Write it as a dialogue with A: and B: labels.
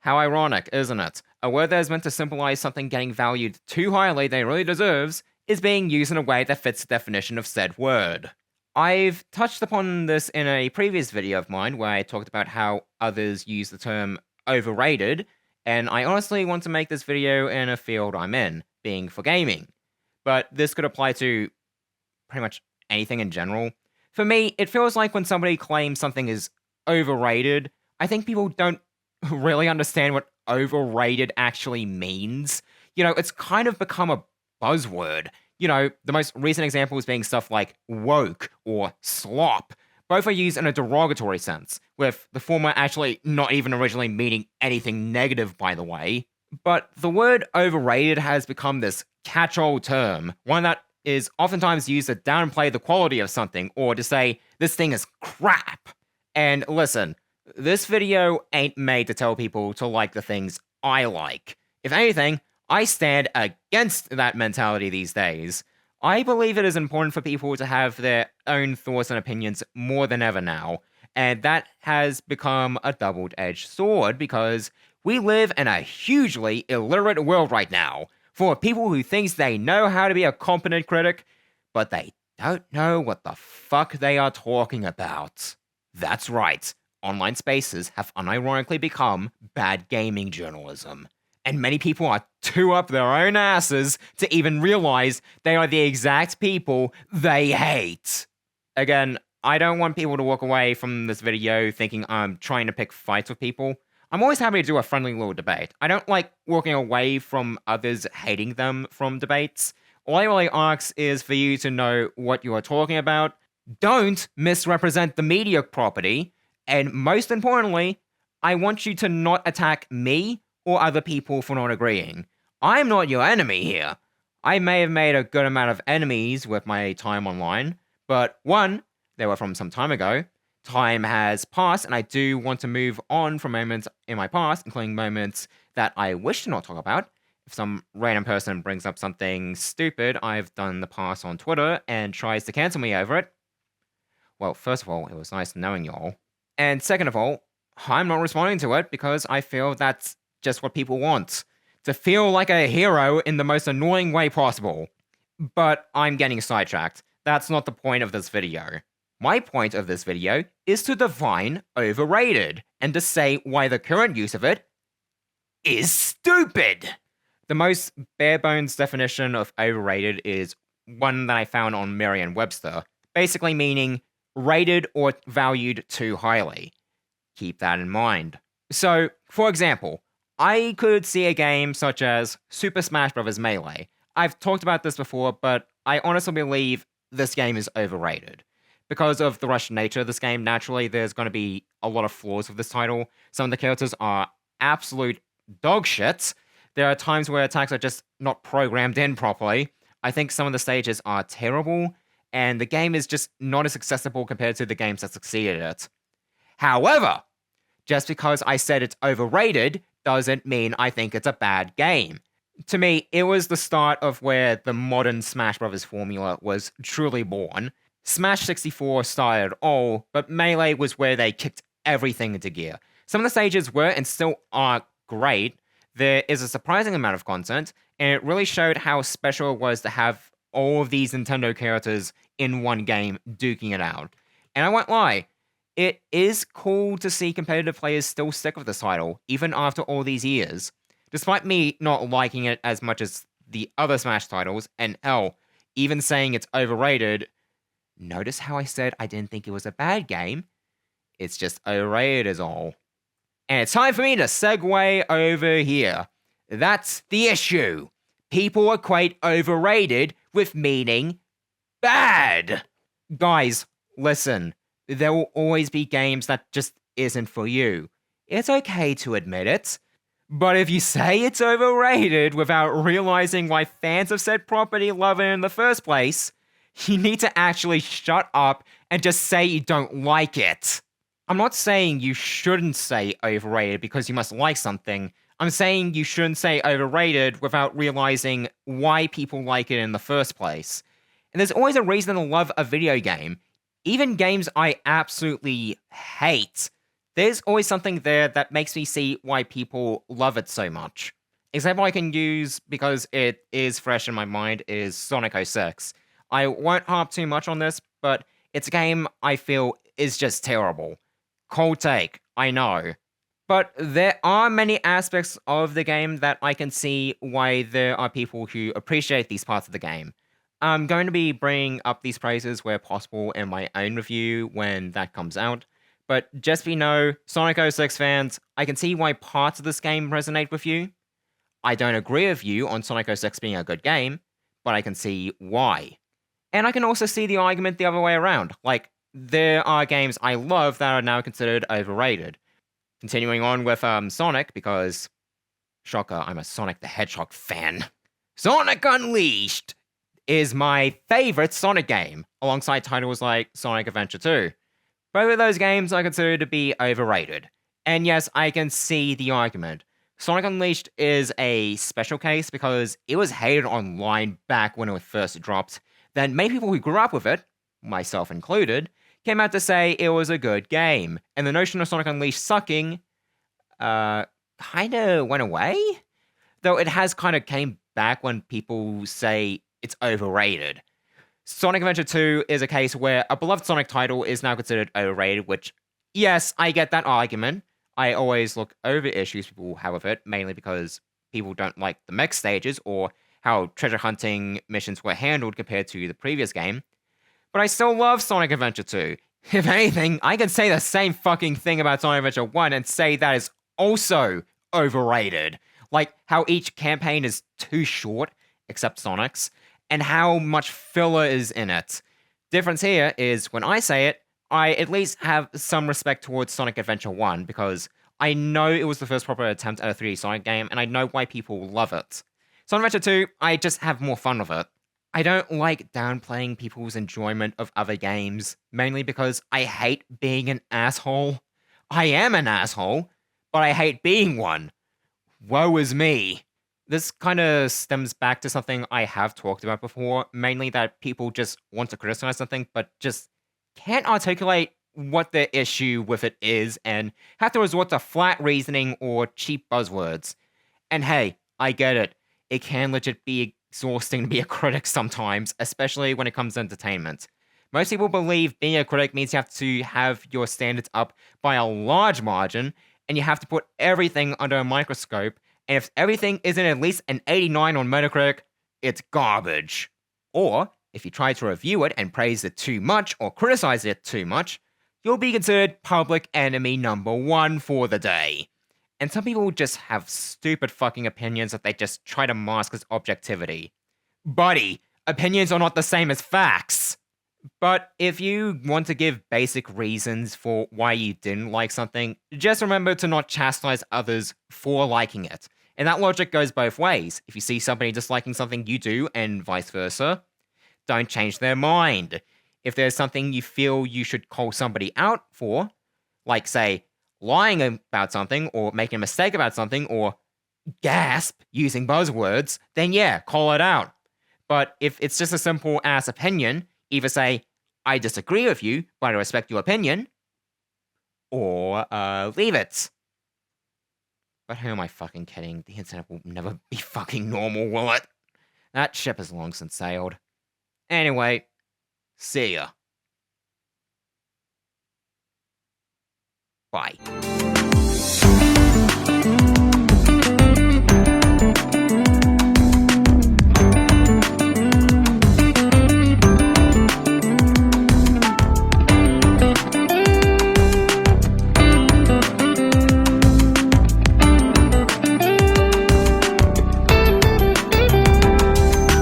A: How ironic, isn't it? A word that is meant to symbolize something getting valued too highly than it really deserves is being used in a way that fits the definition of said word. I've touched upon this in a previous video of mine where I talked about how others use the term overrated, and I honestly want to make this video in a field I'm in, being for gaming. But this could apply to pretty much anything in general. For me, it feels like when somebody claims something is overrated, I think people don't really understand what overrated actually means. It's kind of become a buzzword. The most recent examples being stuff like woke or slop. Both are used in a derogatory sense, with the former actually not even originally meaning anything negative, by the way. But the word overrated has become this catch-all term, one that is oftentimes used to downplay the quality of something or to say, this thing is crap. And listen, this video ain't made to tell people to like the things I like. If anything, I stand against that mentality these days. I believe it is important for people to have their own thoughts and opinions more than ever now, and that has become a double-edged sword because we live in a hugely illiterate world right now, full of people who thinks they know how to be a competent critic, but they don't know what the fuck they are talking about. That's right, online spaces have unironically become bad gaming journalism. And many people are too up their own asses to even realize they are the exact people they hate. Again, I don't want people to walk away from this video thinking I'm trying to pick fights with people. I'm always happy to do a friendly little debate. I don't like walking away from others hating them from debates. All I really ask is for you to know what you are talking about. Don't misrepresent the media property. And most importantly, I want you to not attack me or other people for not agreeing. I'm not your enemy here. I may have made a good amount of enemies with my time online, but one, they were from some time ago. Time has passed, and I do want to move on from moments in my past, including moments that I wish to not talk about. If some random person brings up something stupid I've done in the past on Twitter and tries to cancel me over it, well, first of all, it was nice knowing y'all. And second of all, I'm not responding to it because I feel that's just what people want. To feel like a hero in the most annoying way possible. But I'm getting sidetracked. That's not the point of this video. My point of this video is to define overrated and to say why the current use of it is stupid. The most bare bones definition of overrated is one that I found on Merriam-Webster, basically meaning rated or valued too highly. Keep that in mind. So, for example, I could see a game such as Super Smash Bros. Melee. I've talked about this before, but I honestly believe this game is overrated. Because of the rushed nature of this game, naturally, there's going to be a lot of flaws with this title. Some of the characters are absolute dog shits. There are times where attacks are just not programmed in properly. I think some of the stages are terrible, and the game is just not as accessible compared to the games that succeeded it. However, just because I said it's overrated doesn't mean I think it's a bad game. To me, it was the start of where the modern Smash Bros. Formula was truly born. Smash 64 started it all, but Melee was where they kicked everything into gear. Some of the stages were and still are great. There is a surprising amount of content, and it really showed how special it was to have all of these Nintendo characters in one game duking it out. And I won't lie, it is cool to see competitive players still stick with this title, even after all these years. Despite me not liking it as much as the other Smash titles, and hell, even saying it's overrated, notice how I said I didn't think it was a bad game? It's just overrated is all. And it's time for me to segue over here. That's the issue. People equate overrated with meaning bad. Guys, listen. There will always be games that just isn't for you. It's okay to admit it. But if you say it's overrated without realizing why fans of said property love it in the first place, you need to actually shut up and just say you don't like it. I'm not saying you shouldn't say overrated because you must like something. I'm saying you shouldn't say overrated without realizing why people like it in the first place. And there's always a reason to love a video game. Even games I absolutely hate. There's always something there that makes me see why people love it so much. Example I can use because it is fresh in my mind is Sonic 06. I won't harp too much on this, but it's a game I feel is just terrible. Cold take, I know. But there are many aspects of the game that I can see why there are people who appreciate these parts of the game. I'm going to be bringing up these praises where possible in my own review when that comes out. But just so you know, Sonic 06 fans, I can see why parts of this game resonate with you. I don't agree with you on Sonic 06 being a good game, but I can see why. And I can also see the argument the other way around. Like, there are games I love that are now considered overrated. Continuing on with Sonic, because, shocker, I'm a Sonic the Hedgehog fan. Sonic Unleashed is my favorite Sonic game, alongside titles like Sonic Adventure 2. Both of those games I consider to be overrated. And yes, I can see the argument. Sonic Unleashed is a special case because it was hated online back when it first dropped. Then many people who grew up with it, myself included, came out to say it was a good game. And the notion of Sonic Unleashed sucking, kinda went away? Though it has kinda came back when people say it's overrated. Sonic Adventure 2 is a case where a beloved Sonic title is now considered overrated, which, yes, I get that argument. I always look over issues people have with it, mainly because people don't like the mech stages or how treasure hunting missions were handled compared to the previous game. But I still love Sonic Adventure 2. If anything, I can say the same fucking thing about Sonic Adventure 1 and say that is also overrated. Like how each campaign is too short, except Sonic's, and how much filler is in it. Difference here is when I say it, I at least have some respect towards Sonic Adventure 1 because I know it was the first proper attempt at a 3D Sonic game and I know why people love it. Sonic Adventure 2, I just have more fun with it. I don't like downplaying people's enjoyment of other games, mainly because I hate being an asshole. I am an asshole, but I hate being one. Woe is me. This kind of stems back to something I have talked about before, mainly that people just want to criticize something, but just can't articulate what their issue with it is and have to resort to flat reasoning or cheap buzzwords. And hey, I get it. It can legit be exhausting to be a critic sometimes, especially when it comes to entertainment. Most people believe being a critic means you have to have your standards up by a large margin, and you have to put everything under a microscope, and if everything isn't at least an 89 on Metacritic, it's garbage. Or, if you try to review it and praise it too much or criticize it too much, you'll be considered public enemy number one for the day. And some people just have stupid fucking opinions that they just try to mask as objectivity. Buddy, opinions are not the same as facts. But if you want to give basic reasons for why you didn't like something, just remember to not chastise others for liking it. And that logic goes both ways. If you see somebody disliking something you do, and vice versa, don't change their mind. If there's something you feel you should call somebody out for, like, say, lying about something, or making a mistake about something, or gasp using buzzwords, then yeah, call it out. But if it's just a simple ass opinion, either say, I disagree with you, but I respect your opinion, or leave it. But who am I fucking kidding? The internet will never be fucking normal, will it? That ship has long since sailed. Anyway, see ya. Bye.